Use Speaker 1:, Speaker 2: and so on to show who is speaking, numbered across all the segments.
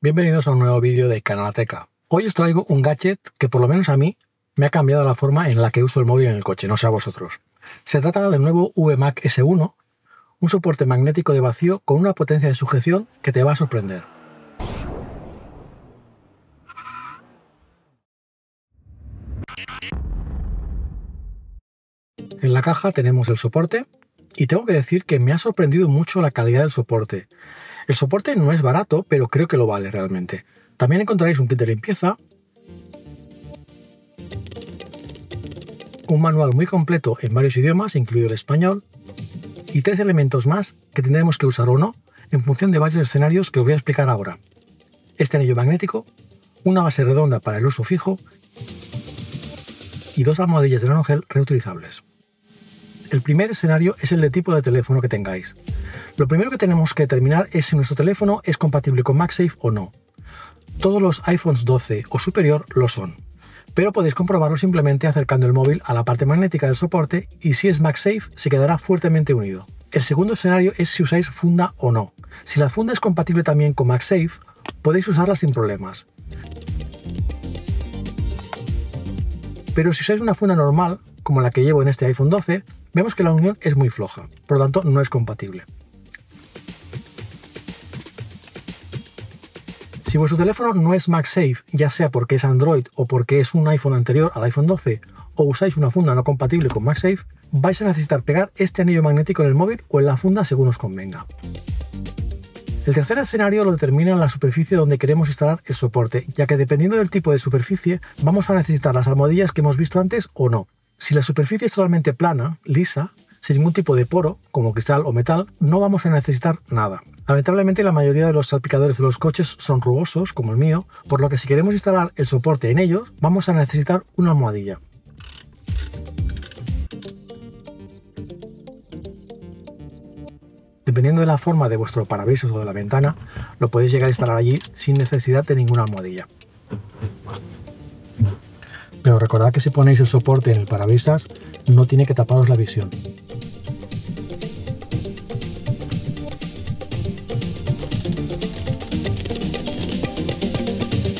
Speaker 1: Bienvenidos a un nuevo vídeo de Canalateca. Hoy os traigo un gadget que por lo menos a mí me ha cambiado la forma en la que uso el móvil en el coche, no sé a vosotros. Se trata del nuevo VMAC S1, un soporte magnético de vacío con una potencia de sujeción que te va a sorprender. En la caja tenemos el soporte y tengo que decir que me ha sorprendido mucho la calidad del soporte. El soporte no es barato, pero creo que lo vale realmente. También encontraréis un kit de limpieza, un manual muy completo en varios idiomas, incluido el español, y 3 elementos más que tendremos que usar o no en función de varios escenarios que os voy a explicar ahora. Este anillo magnético, una base redonda para el uso fijo y 2 almohadillas de nanogel reutilizables. El primer escenario es el de tipo de teléfono que tengáis. Lo primero que tenemos que determinar es si nuestro teléfono es compatible con MagSafe o no. Todos los iPhones 12 o superior lo son, pero podéis comprobarlo simplemente acercando el móvil a la parte magnética del soporte y si es MagSafe se quedará fuertemente unido. El segundo escenario es si usáis funda o no. Si la funda es compatible también con MagSafe, podéis usarla sin problemas. Pero si usáis una funda normal, como la que llevo en este iPhone 12, vemos que la unión es muy floja, por lo tanto no es compatible. Si vuestro teléfono no es MagSafe, ya sea porque es Android o porque es un iPhone anterior al iPhone 12, o usáis una funda no compatible con MagSafe, vais a necesitar pegar este anillo magnético en el móvil o en la funda según os convenga. El tercer escenario lo determina la superficie donde queremos instalar el soporte, ya que dependiendo del tipo de superficie, vamos a necesitar las almohadillas que hemos visto antes o no. Si la superficie es totalmente plana, lisa, sin ningún tipo de poro, como cristal o metal, no vamos a necesitar nada. Lamentablemente la mayoría de los salpicadores de los coches son rugosos, como el mío, por lo que si queremos instalar el soporte en ellos, vamos a necesitar una almohadilla. Dependiendo de la forma de vuestro parabrisas o de la ventana, lo podéis llegar a instalar allí sin necesidad de ninguna almohadilla. Pero recordad que si ponéis el soporte en el parabrisas, no tiene que taparos la visión.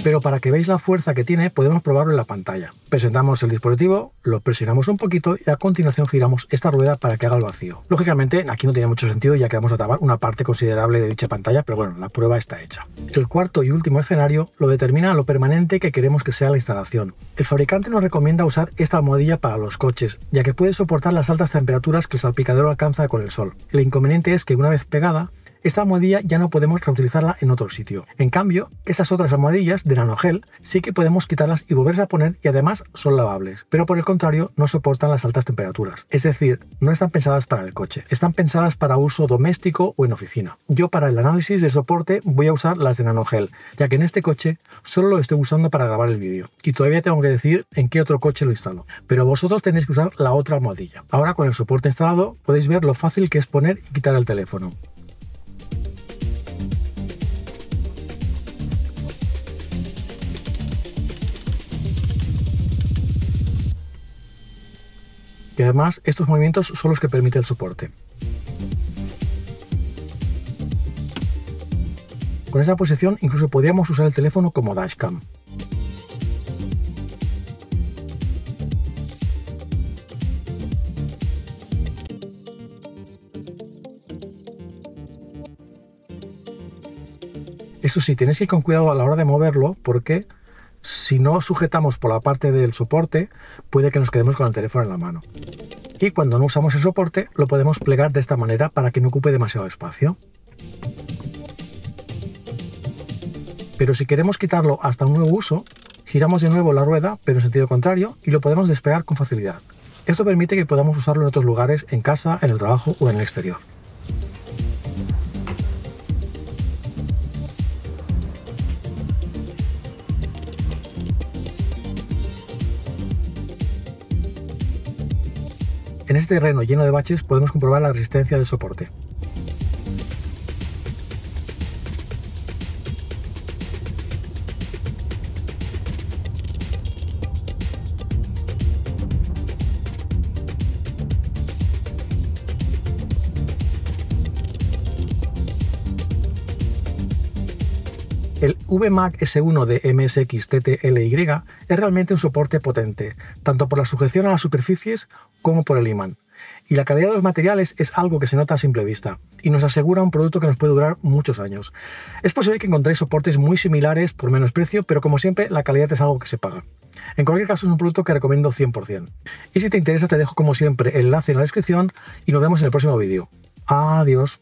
Speaker 1: Pero para que veáis la fuerza que tiene, podemos probarlo en la pantalla. Presentamos el dispositivo, lo presionamos un poquito y a continuación giramos esta rueda para que haga el vacío. Lógicamente, aquí no tiene mucho sentido ya que vamos a tapar una parte considerable de dicha pantalla, pero bueno, la prueba está hecha. El cuarto y último escenario lo determina lo permanente que queremos que sea la instalación. El fabricante nos recomienda usar esta almohadilla para los coches, ya que puede soportar las altas temperaturas que el salpicadero alcanza con el sol. El inconveniente es que una vez pegada, esta almohadilla ya no podemos reutilizarla en otro sitio. En cambio, esas otras almohadillas de nanogel sí que podemos quitarlas y volverse a poner y además son lavables, pero por el contrario no soportan las altas temperaturas. Es decir, no están pensadas para el coche, están pensadas para uso doméstico o en oficina. Yo para el análisis del soporte voy a usar las de nanogel, ya que en este coche solo lo estoy usando para grabar el vídeo y todavía tengo que decir en qué otro coche lo instalo, pero vosotros tenéis que usar la otra almohadilla. Ahora con el soporte instalado podéis ver lo fácil que es poner y quitar el teléfono. Y además estos movimientos son los que permite el soporte. Con esa posición incluso podríamos usar el teléfono como dashcam. Eso sí, tenéis que ir con cuidado a la hora de moverlo porque si no sujetamos por la parte del soporte, puede que nos quedemos con el teléfono en la mano. Y cuando no usamos el soporte, lo podemos plegar de esta manera para que no ocupe demasiado espacio. Pero si queremos quitarlo hasta un nuevo uso, giramos de nuevo la rueda, pero en sentido contrario, y lo podemos despegar con facilidad. Esto permite que podamos usarlo en otros lugares, en casa, en el trabajo o en el exterior. En este terreno lleno de baches podemos comprobar la resistencia del soporte. El VMAC S1 de MSX-TT-LY es realmente un soporte potente, tanto por la sujeción a las superficies como por el imán. Y la calidad de los materiales es algo que se nota a simple vista y nos asegura un producto que nos puede durar muchos años. Es posible que encontréis soportes muy similares por menos precio, pero como siempre la calidad es algo que se paga. En cualquier caso es un producto que recomiendo 100%. Y si te interesa te dejo como siempre el enlace en la descripción y nos vemos en el próximo vídeo. Adiós.